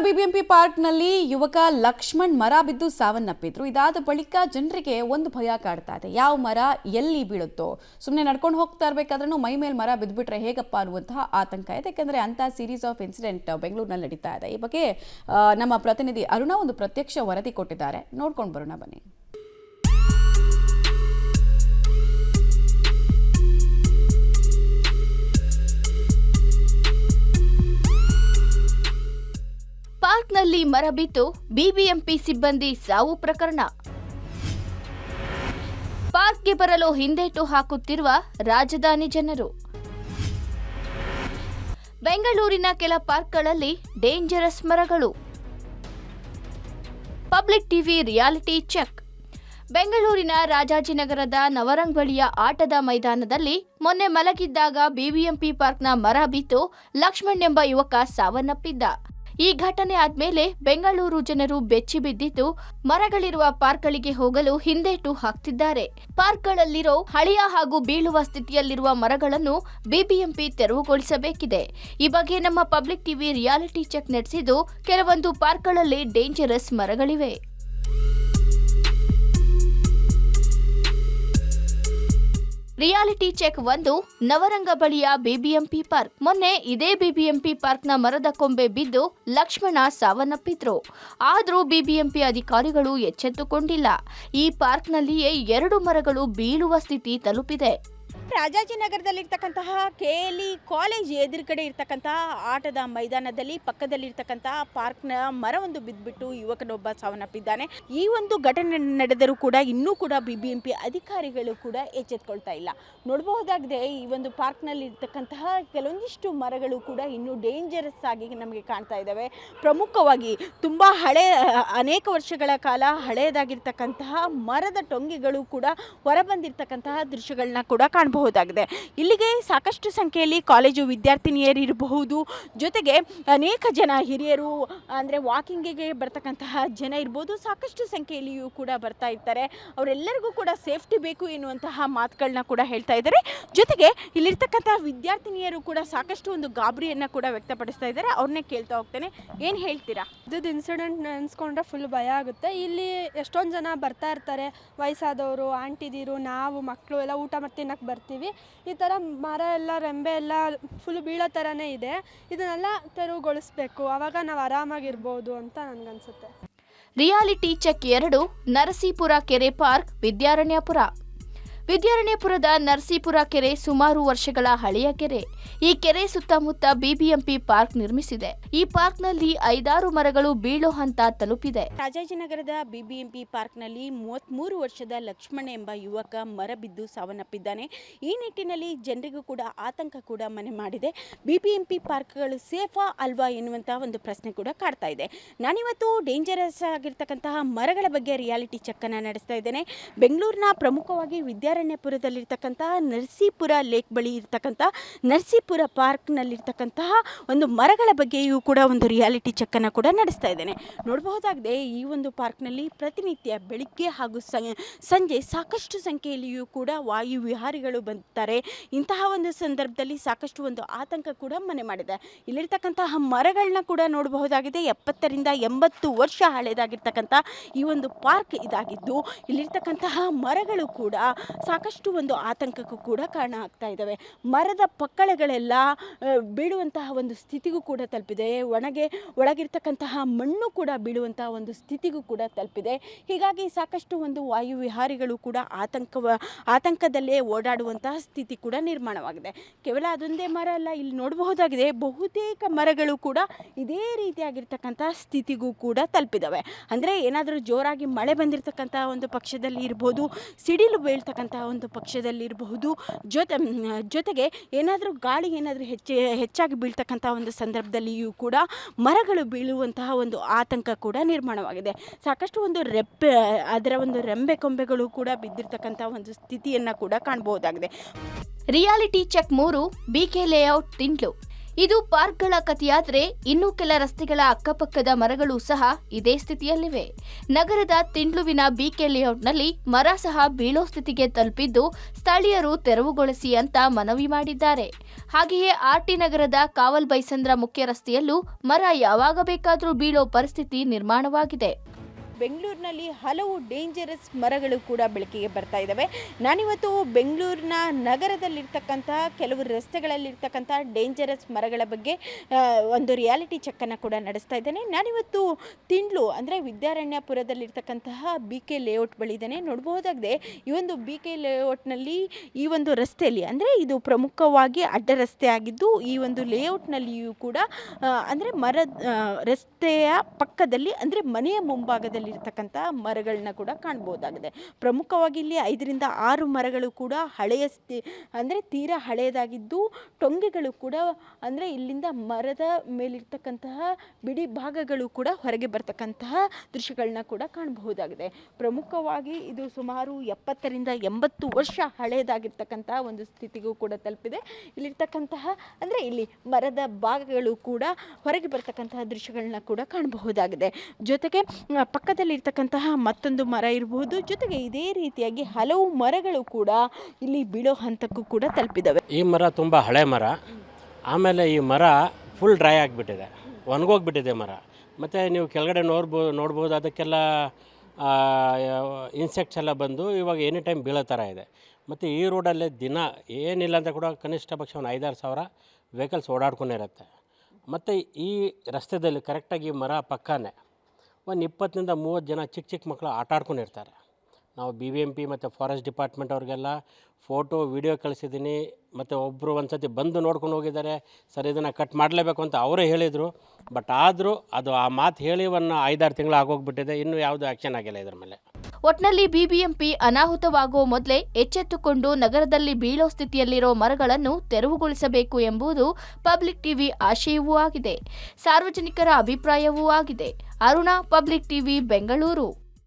BBMP ಪಾರ್ಕ್ನಲ್ಲಿ ಯುವಕ ಲಕ್ಷ್ಮಣ್ ಮರ ಬಿದ್ದು ಸಾವನ್ನಪ್ಪಿದ್ರು. ಇದಾದ ಬಳಿಕ ಜನರಿಗೆ ಒಂದು ಭಯ ಕಾಡ್ತಾ ಇದೆ. ಯಾವ ಮರ ಎಲ್ಲಿ ಬೀಳುತ್ತೋ, ಸುಮ್ಮನೆ ನಡ್ಕೊಂಡು ಹೋಗ್ತಾ ಇರಬೇಕಾದ್ರೂ ಮೈ ಮೇಲೆ ಮರ ಬಿದ್ದುಬಿಟ್ರೆ ಹೇಗಪ್ಪ ಅನ್ನುವಂತಹ ಆತಂಕ ಇದೆ. ಯಾಕೆಂದರೆ ಅಂಥ ಸೀರೀಸ್ ಆಫ್ ಇನ್ಸಿಡೆಂಟ್ ಬೆಂಗಳೂರಿನಲ್ಲಿ ನಡೀತಾ ಇದೆ. ಈ ಬಗ್ಗೆ ನಮ್ಮ ಪ್ರತಿನಿಧಿ ಅರುಣ ಒಂದು ಪ್ರತ್ಯಕ್ಷ ವರದಿ ಕೊಟ್ಟಿದ್ದಾರೆ. ನೋಡ್ಕೊಂಡು ಬರೋಣ ಬನ್ನಿ. ಪಾರ್ಕ್ನಲ್ಲಿ ಮರ ಬಿದ್ದು ಬಿಬಿಎಂಪಿ ಸಿಬ್ಬಂದಿ ಸಾವು ಪ್ರಕರಣ. ಪಾರ್ಕ್ಗೆ ಬರಲು ಹಿಂದೇಟು ಹಾಕುತ್ತಿರುವ ರಾಜಧಾನಿ ಜನರು. ಬೆಂಗಳೂರಿನ ಕೆಲ ಪಾರ್ಕ್ಗಳಲ್ಲಿ ಡೇಂಜರಸ್ ಮರಗಳು. Public TV reality check. ಬೆಂಗಳೂರಿನ ರಾಜಾಜಿನಗರದ ನವರಂಗ್ ಬಳಿಯ ಆಟದ ಮೈದಾನದಲ್ಲಿ ಮೊನ್ನೆ ಮಲಗಿದ್ದಾಗ ಬಿಬಿಎಂಪಿ ಪಾರ್ಕ್ನ ಮರ ಬಿದ್ದು ಲಕ್ಷ್ಮಣ್ ಎಂಬ ಯುವಕ ಸಾವನ್ನಪ್ಪಿದ್ದ. ಈ ಘಟನೆ ಆದ್ಮೇಲೆ ಬೆಂಗಳೂರು ಜನರು ಬೆಚ್ಚಿ ಬಿದ್ದಿದ್ದು ಮರಗಳಿರುವ ಪಾರ್ಕ್ಗಳಿಗೆ ಹೋಗಲು ಹಿಂದೇಟು ಹಾಕ್ತಿದ್ದಾರೆ. ಪಾರ್ಕ್ಗಳಲ್ಲಿರೋ ಹಳೆಯ ಹಾಗೂ ಬೀಳುವ ಸ್ಥಿತಿಯಲ್ಲಿರುವ ಮರಗಳನ್ನು ಬಿಬಿಎಂಪಿ ತೆರವುಗೊಳಿಸಬೇಕಿದೆ. ಈ ಬಗ್ಗೆ ನಮ್ಮ ಪಬ್ಲಿಕ್ ಟಿವಿ ರಿಯಾಲಿಟಿ ಚೆಕ್ ನಡೆಸಿದ್ದು ಕೆಲವೊಂದು ಪಾರ್ಕ್ಗಳಲ್ಲಿ ಡೇಂಜರಸ್ ಮರಗಳಿವೆ. ರಿಯಾಲಿಟಿ ಚೆಕ್ 1 ನವರಂಗ ಬಳಿಯ ಬಿಬಿಎಂಪಿ ಪಾರ್ಕ್. ಮೊನ್ನೆ ಇದೇ ಬಿಬಿಎಂಪಿ ಪಾರ್ಕ್ನ ಮರದ ಕೊಂಬೆ ಬಿದ್ದು ಲಕ್ಷ್ಮಣ ಸಾವನ್ನಪ್ಪಿದ್ರು. ಆದರೂ ಬಿಬಿಎಂಪಿ ಅಧಿಕಾರಿಗಳು ಎಚ್ಚೆತ್ತುಕೊಂಡಿಲ್ಲ. ಈ ಪಾರ್ಕ್ನಲ್ಲಿಯೇ 2 ಮರಗಳು ಬೀಳುವ ಸ್ಥಿತಿ ತಲುಪಿದೆ. ರಾಜಾಜಿನಗರದಲ್ಲಿರ್ತಕ್ಕಂತಹ KLE ಕಾಲೇಜ್ ಎದುರುಗಡೆ ಇರ್ತಕ್ಕಂತಹ ಆಟದ ಮೈದಾನದಲ್ಲಿ ಪಕ್ಕದಲ್ಲಿರ್ತಕ್ಕಂತಹ ಪಾರ್ಕ್ನ ಮರವೊಂದು ಬಿದ್ದುಬಿಟ್ಟು ಯುವಕನೊಬ್ಬ ಸಾವನ್ನಪ್ಪಿದ್ದಾನೆ. ಈ ಒಂದು ಘಟನೆ ನಡೆದರೂ ಕೂಡ ಇನ್ನೂ ಕೂಡ BBMP ಅಧಿಕಾರಿಗಳು ಕೂಡ ಎಚ್ಚೆತ್ತುಕೊಳ್ತಾ ಇಲ್ಲ. ನೋಡಬಹುದಾಗಿದೆ ಈ ಒಂದು ಪಾರ್ಕ್ನಲ್ಲಿ ಇರ್ತಕ್ಕಂತಹ ಕೆಲವೊಂದಿಷ್ಟು ಮರಗಳು ಕೂಡ ಇನ್ನೂ ಡೇಂಜರಸ್ ಆಗಿ ನಮಗೆ ಕಾಣ್ತಾ ಇದ್ದಾವೆ. ಪ್ರಮುಖವಾಗಿ ತುಂಬ ಅನೇಕ ವರ್ಷಗಳ ಕಾಲ ಹಳೆಯದಾಗಿರ್ತಕ್ಕಂತಹ ಮರದ ಟೊಂಗೆಗಳು ಕೂಡ ಹೊರಬಂದಿರ್ತಕ್ಕಂತಹ ದೃಶ್ಯಗಳನ್ನ ಕೂಡ ಕಾಣಬಹುದಾಗಿದೆ. ಇಲ್ಲಿಗೆ ಸಾಕಷ್ಟು ಸಂಖ್ಯೆಯಲ್ಲಿ ಕಾಲೇಜು ವಿದ್ಯಾರ್ಥಿನಿಯರು ಇರಬಹುದು, ಜೊತೆಗೆ ಅನೇಕ ಜನ ಹಿರಿಯರು ಅಂದರೆ ವಾಕಿಂಗಿಗೆ ಬರ್ತಕ್ಕಂತಹ ಜನ ಇರ್ಬೋದು, ಸಾಕಷ್ಟು ಸಂಖ್ಯೆಯಲ್ಲಿಯೂ ಕೂಡ ಬರ್ತಾ ಇರ್ತಾರೆ. ಅವರೆಲ್ಲರಿಗೂ ಕೂಡ ಸೇಫ್ಟಿ ಬೇಕು ಎನ್ನುವಂತಹ ಮಾತುಗಳನ್ನ ಕೂಡ ಹೇಳ್ತಾ ಇದ್ದಾರೆ. ಜೊತೆಗೆ ಇಲ್ಲಿರ್ತಕ್ಕಂತಹ ವಿದ್ಯಾರ್ಥಿನಿಯರು ಕೂಡ ಸಾಕಷ್ಟು ಒಂದು ಗಾಬರಿಯನ್ನು ಕೂಡ ವ್ಯಕ್ತಪಡಿಸ್ತಾ ಇದ್ದಾರೆ. ಅವ್ರನ್ನೇ ಕೇಳ್ತಾ ಹೋಗ್ತೇನೆ, ಏನು ಹೇಳ್ತೀರಾ? ಇದು ಇನ್ಸಿಡೆಂಟ್ ನೆನೆಸ್ಕೊಂಡ್ರೆ ಫುಲ್ ಭಯ ಆಗುತ್ತೆ. ಇಲ್ಲಿ ಎಷ್ಟೊಂದು ಜನ ಬರ್ತಾ ಇರ್ತಾರೆ, ವಯಸ್ಸಾದವರು, ಆಂಟಿದಿರು, ನಾವು ಮಕ್ಕಳು ಎಲ್ಲ ಊಟ ಮಾಡಿ ತಿನ್ನಕ್ಕೆ ಬರ್ತೀವಿ. ಈ ಥರ ಮರ ಎಲ್ಲ ರೆಂಬೆ ಎಲ್ಲ ಫುಲ್ ಬೀಳೋ ಥರನೇ ಇದೆ. ಇದನ್ನೆಲ್ಲ ತೆರವುಗೊಳಿಸ್ಬೇಕು, ಆವಾಗ ನಾವು ಆರಾಮಾಗಿರ್ಬೋದು ಅಂತ ನನಗನ್ಸುತ್ತೆ. ರಿಯಾಲಿಟಿ ಚೆಕ್ 2 ನರಸೀಪುರ ಕೆರೆ ಪಾರ್ಕ್ ವಿದ್ಯಾರಣ್ಯಪುರ. ವಿದ್ಯಾರಣ್ಯಪುರದ ನರಸೀಪುರ ಕೆರೆ ಸುಮಾರು ವರ್ಷಗಳ ಹಳೆಯ ಕೆರೆ. ಈ ಕೆರೆ ಸುತ್ತಮುತ್ತ ಬಿಬಿಎಂಪಿ ಪಾರ್ಕ್ ನಿರ್ಮಿಸಿದೆ. ಈ ಪಾರ್ಕ್ನಲ್ಲಿ 5-6 ಮರಗಳು ಬೀಳೋ ಹಂತ ತಲುಪಿದೆ. ರಾಜಾಜಿನಗರದ BBMP ಪಾರ್ಕ್ನಲ್ಲಿ 33 ವರ್ಷದ ಲಕ್ಷ್ಮಣ ಎಂಬ ಯುವಕ ಮರ ಬಿದ್ದು ಸಾವನ್ನಪ್ಪಿದ್ದಾನೆ. ಈ ನಿಟ್ಟಿನಲ್ಲಿ ಜನರಿಗೂ ಕೂಡ ಆತಂಕ ಕೂಡ ಮನೆ ಮಾಡಿದೆ. BBMP ಪಾರ್ಕ್ಗಳು ಸೇಫಾ ಅಲ್ವಾ ಎನ್ನುವಂಥ ಒಂದು ಪ್ರಶ್ನೆ ಕೂಡ ಕಾಡ್ತಾ ಇದೆ. ನಾನಿವತ್ತು ಡೇಂಜರಸ್ ಆಗಿರ್ತಕ್ಕಂತಹ ಮರಗಳ ಬಗ್ಗೆ ರಿಯಾಲಿಟಿ ಚೆಕ್ಕನ್ನು ನಡೆಸ್ತಾ ಇದ್ದೇನೆ. ಬೆಂಗಳೂರಿನ ಪ್ರಮುಖವಾಗಿ ವಿದ್ಯಾರಣ್ಯಪುರದಲ್ಲಿರ್ತಕ್ಕಂತಹ ನರಸೀಪುರ ಲೇಕ್ ಬಳಿ ಇರ್ತಕ್ಕಂಥ ನರಸೀಪುರ ಪಾರ್ಕ್ನಲ್ಲಿರ್ತಕ್ಕಂತಹ ಒಂದು ಮರಗಳ ಬಗ್ಗೆಯೂ ಕೂಡ ಒಂದು ರಿಯಾಲಿಟಿ ಚೆಕ್ಕನ್ನು ಕೂಡ ನಡೆಸ್ತಾ ಇದ್ದೇನೆ. ನೋಡಬಹುದಾಗಿದೆ ಈ ಒಂದು ಪಾರ್ಕ್ನಲ್ಲಿ ಪ್ರತಿನಿತ್ಯ ಬೆಳಿಗ್ಗೆ ಹಾಗೂ ಸಂಜೆ ಸಾಕಷ್ಟು ಸಂಖ್ಯೆಯಲ್ಲಿಯೂ ಕೂಡ ವಾಯು ವಿಹಾರಿಗಳು ಬರ್ತಾರೆ. ಇಂತಹ ಒಂದು ಸಂದರ್ಭದಲ್ಲಿ ಸಾಕಷ್ಟು ಒಂದು ಆತಂಕ ಕೂಡ ಮನೆ ಮಾಡಿದೆ. ಇಲ್ಲಿರ್ತಕ್ಕಂತಹ ಮರಗಳನ್ನ ಕೂಡ ನೋಡಬಹುದಾಗಿದೆ. 70ರಿಂದ 80 ವರ್ಷ ಹಳೆಯದಾಗಿರ್ತಕ್ಕಂಥ ಈ ಒಂದು ಪಾರ್ಕ್ ಇದಾಗಿದ್ದು ಇಲ್ಲಿರ್ತಕ್ಕಂತಹ ಮರಗಳು ಕೂಡ ಸಾಕಷ್ಟು ಒಂದು ಆತಂಕಕ್ಕೂ ಕೂಡ ಕಾರಣ ಆಗ್ತಾ ಇದ್ದಾವೆ. ಮರದ ಪಕ್ಕಳೆಗಳೆಲ್ಲ ಬೀಳುವಂತಹ ಒಂದು ಸ್ಥಿತಿಗೂ ಕೂಡ ತಲುಪಿದೆ. ಒಳಗಿರ್ತಕ್ಕಂತಹ ಮಣ್ಣು ಕೂಡ ಬೀಳುವಂತಹ ಒಂದು ಸ್ಥಿತಿಗೂ ಕೂಡ ತಲುಪಿದೆ. ಹೀಗಾಗಿ ಸಾಕಷ್ಟು ಒಂದು ವಾಯು ವಿಹಾರಿಗಳು ಕೂಡ ಆತಂಕದಲ್ಲೇ ಓಡಾಡುವಂತಹ ಸ್ಥಿತಿ ಕೂಡ ನಿರ್ಮಾಣವಾಗಿದೆ. ಕೇವಲ ಅದೊಂದೇ ಮರ ಅಲ್ಲ, ಇಲ್ಲಿ ನೋಡಬಹುದಾಗಿದೆ ಬಹುತೇಕ ಮರಗಳು ಕೂಡ ಇದೇ ರೀತಿಯಾಗಿರ್ತಕ್ಕಂತಹ ಸ್ಥಿತಿಗೂ ಕೂಡ ತಲುಪಿದ್ದಾವೆ. ಅಂದರೆ ಏನಾದರೂ ಜೋರಾಗಿ ಮಳೆ ಬಂದಿರತಕ್ಕಂತಹ ಒಂದು ಪಕ್ಷದಲ್ಲಿ ಇರ್ಬೋದು, ಸಿಡಿಲು ಬೀಳ್ತಕ್ಕಂತಹ ಒಂದು ಪಕ್ಷದಲ್ಲಿ ಇರಬಹುದು, ಜೊತೆಗೆ ಏನಾದರೂ ಗಾಳಿ ಏನಾದರೂ ಹೆಚ್ಚಾಗಿ ಬೀಳ್ತಕ್ಕಂಥ ಒಂದು ಸಂದರ್ಭದಲ್ಲಿಯೂ ಕೂಡ ಮರಗಳು ಬೀಳುವಂತಹ ಒಂದು ಆತಂಕ ಕೂಡ ನಿರ್ಮಾಣವಾಗಿದೆ. ಸಾಕಷ್ಟು ಒಂದು ಅದರ ಒಂದು ರೆಂಬೆ ಕೊಂಬೆಗಳು ಕೂಡ ಬಿದ್ದಿರ್ತಕ್ಕಂಥ ಒಂದು ಸ್ಥಿತಿಯನ್ನು ಕೂಡ ಕಾಣಬಹುದಾಗಿದೆ. Reality check 3 BK layout Tindlu. ಇದು ಪಾರ್ಕ್ಗಳ ಕಥೆಯಾದ್ರೆ ಇನ್ನು ಕೆಲ ರಸ್ತೆಗಳ ಅಕ್ಕಪಕ್ಕದ ಮರಗಳು ಸಹ ಇದೇ ಸ್ಥಿತಿಯಲ್ಲಿವೆ. ನಗರದ ತಿಂಡ್ಲುವಿನ ಬಿಕೆ ಲೇಔಟ್ನಲ್ಲಿ ಮರ ಸಹ ಬೀಳೋ ಸ್ಥಿತಿಗೆ ತಲುಪಿದ್ದು ಸ್ಥಳೀಯರು ತೆರವುಗೊಳಿಸಿ ಅಂತ ಮನವಿ ಮಾಡಿದ್ದಾರೆ. ಹಾಗೆಯೇ ಆರ್ಟಿ ನಗರದ ಕಾವಲ್ ಬೈಸಂದ್ರ ಮುಖ್ಯ ರಸ್ತೆಯಲ್ಲೂ ಮರ ಯಾವಾಗ ಬೇಕಾದರೂ ಬೀಳೋ ಪರಿಸ್ಥಿತಿ ನಿರ್ಮಾಣವಾಗಿದೆ. ಬೆಂಗಳೂರಿನಲ್ಲಿ ಹಲವು ಡೇಂಜರಸ್ ಮರಗಳು ಕೂಡ ಬೆಳಕಿಗೆ ಬರ್ತಾ ಇದ್ದಾವೆ. ನಾನಿವತ್ತು ಬೆಂಗಳೂರಿನ ನಗರದಲ್ಲಿರ್ತಕ್ಕಂತಹ ಕೆಲವು ರಸ್ತೆಗಳಲ್ಲಿರ್ತಕ್ಕಂಥ ಡೇಂಜರಸ್ ಮರಗಳ ಬಗ್ಗೆ ಒಂದು ರಿಯಾಲಿಟಿ ಚೆಕ್ಕನ್ನು ಕೂಡ ನಡೆಸ್ತಾ ಇದ್ದೇನೆ. ನಾನಿವತ್ತು ತಿಂಡ್ಲು ಅಂದರೆ ವಿದ್ಯಾರಣ್ಯಪುರದಲ್ಲಿರ್ತಕ್ಕಂತಹ BK ಲೇಔಟ್ ಬಳಿ ಇದ್ದೇನೆ. ನೋಡಬಹುದಾಗಿದೆ ಈ ಒಂದು BK ಲೇಔಟ್ನಲ್ಲಿ ಈ ಒಂದು ರಸ್ತೆಯಲ್ಲಿ ಅಂದರೆ ಇದು ಪ್ರಮುಖವಾಗಿ ಅಡ್ಡ ರಸ್ತೆ ಆಗಿದ್ದು ಈ ಒಂದು ಲೇಔಟ್ನಲ್ಲಿಯೂ ಕೂಡ ಅಂದರೆ ರಸ್ತೆಯ ಪಕ್ಕದಲ್ಲಿ ಅಂದರೆ ಮನೆಯ ಮುಂಭಾಗದಲ್ಲಿ ಇರ್ತಕ್ಕಂಥ ಮರಗಳನ್ನ ಕೂಡ ಕಾಣಬಹುದಾಗಿದೆ. ಪ್ರಮುಖವಾಗಿ ಇಲ್ಲಿ 5 ರಿಂದ 6 ಮರಗಳು ಕೂಡ ಹಳೆಯ ಅಂದರೆ ತೀರಾ ಹಳೆಯದಾಗಿದ್ದು ಟೊಂಗೆಗಳು ಕೂಡ ಅಂದರೆ ಇಲ್ಲಿಂದ ಮರದ ಮೇಲಿರ್ತಕ್ಕಂತಹ ಬಿಡಿ ಭಾಗಗಳು ಕೂಡ ಹೊರಗೆ ಬರ್ತಕ್ಕಂತಹ ದೃಶ್ಯಗಳನ್ನ ಕೂಡ ಕಾಣಬಹುದಾಗಿದೆ. ಪ್ರಮುಖವಾಗಿ ಇದು ಸುಮಾರು 70 ರಿಂದ 80 ವರ್ಷ ಹಳೆಯದಾಗಿರ್ತಕ್ಕಂತಹ ಒಂದು ಸ್ಥಿತಿಗೂ ಕೂಡ ತಲುಪಿದೆ. ಇಲ್ಲಿರ್ತಕ್ಕಂತಹ ಅಂದರೆ ಇಲ್ಲಿ ಮರದ ಭಾಗಗಳು ಕೂಡ ಹೊರಗೆ ಬರ್ತಕ್ಕಂತಹ ದೃಶ್ಯಗಳನ್ನ ಕೂಡ ಕಾಣಬಹುದಾಗಿದೆ. ಜೊತೆಗೆ ಪಕ್ಕದಲ್ಲಿ ಇರ್ತಕ್ಕಂತಹ ಮತ್ತೊಂದು ಮರ ಇರಬಹುದು. ಜೊತೆಗೆ ಇದೇ ರೀತಿಯಾಗಿ ಹಲವು ಮರಗಳು ಕೂಡ ಇಲ್ಲಿ ಬೀಳೋ ಹಂತಕ್ಕೂ ಕೂಡ ತಲುಪಿದ್ದಾವೆ. ಈ ಮರ ತುಂಬ ಹಳೆ ಮರ. ಆಮೇಲೆ ಈ ಮರ ಫುಲ್ ಡ್ರೈ ಆಗಿಬಿಟ್ಟಿದೆ, ಒಣಗೋಗ್ಬಿಟ್ಟಿದೆ ಮರ. ಮತ್ತು ನೀವು ಕೆಳಗಡೆ ನೋಡ್ಬೋದು ಅದಕ್ಕೆಲ್ಲ ಇನ್ಸೆಕ್ಟ್ಸ್ ಎಲ್ಲ ಬಂದು ಇವಾಗ ಎನಿ ಟೈಮ್ ಬೀಳೋ ಥರ ಇದೆ. ಮತ್ತು ಈ ರೋಡಲ್ಲೇ ದಿನ ಏನಿಲ್ಲ ಅಂತ ಕೂಡ ಕನಿಷ್ಠ ಪಕ್ಷ ಒಂದು 5-6 ಸಾವಿರ ವೆಹಿಕಲ್ಸ್ ಓಡಾಡ್ಕೊಂಡಿರುತ್ತೆ. ಮತ್ತು ಈ ರಸ್ತೆಯಲ್ಲಿ ಕರೆಕ್ಟಾಗಿ ಮರ ಪಕ್ಕನೇ ಒಂದು 20 ರಿಂದ 30 ಜನ ಚಿಕ್ಕ ಮಕ್ಕಳು ಆಟ ಆಡ್ಕೊಂಡಿರ್ತಾರೆ. ನಾವು BBMP ಮತ್ತು ಫಾರೆಸ್ಟ್ ಡಿಪಾರ್ಟ್ಮೆಂಟ್ ಅವ್ರಿಗೆಲ್ಲ ಫೋಟೋ ವಿಡಿಯೋ ಕಳಿಸಿದ್ದೀನಿ. ಮತ್ತು ಒಬ್ಬರು ಒಂದು ಸತಿ ಬಂದು ನೋಡ್ಕೊಂಡು ಹೋಗಿದ್ದಾರೆ. ಸರ್ ಇದನ್ನು ಕಟ್ ಮಾಡಲೇಬೇಕು ಅಂತ ಅವರೇ ಹೇಳಿದರು. ಬಟ್ ಆದರೂ ಅದು ಆ ಮಾತು ಹೇಳಿ 5-6 ತಿಂಗಳು ಆಗೋಗ್ಬಿಟ್ಟಿದೆ. ಇನ್ನೂ ಯಾವುದೂ ಆ್ಯಕ್ಷನ್ ಆಗಿಲ್ಲ ಇದರ ಮೇಲೆ. ಒಟ್ನಲ್ಲಿ BBMP ಅನಾಹುತವಾಗುವ ಮೊದಲೇ ಎಚ್ಚೆತ್ತುಕೊಂಡು ನಗರದಲ್ಲಿ ಬೀಳೋ ಸ್ಥಿತಿಯಲ್ಲಿರೋ ಮರಗಳನ್ನು ತೆರವುಗೊಳಿಸಬೇಕು ಎಂಬುದು ಪಬ್ಲಿಕ್ ಟಿವಿ ಆಶಯವೂ ಆಗಿದೆ, ಸಾರ್ವಜನಿಕರ ಅಭಿಪ್ರಾಯವೂ ಆಗಿದೆ. Aruna, public TV, Bengaluru.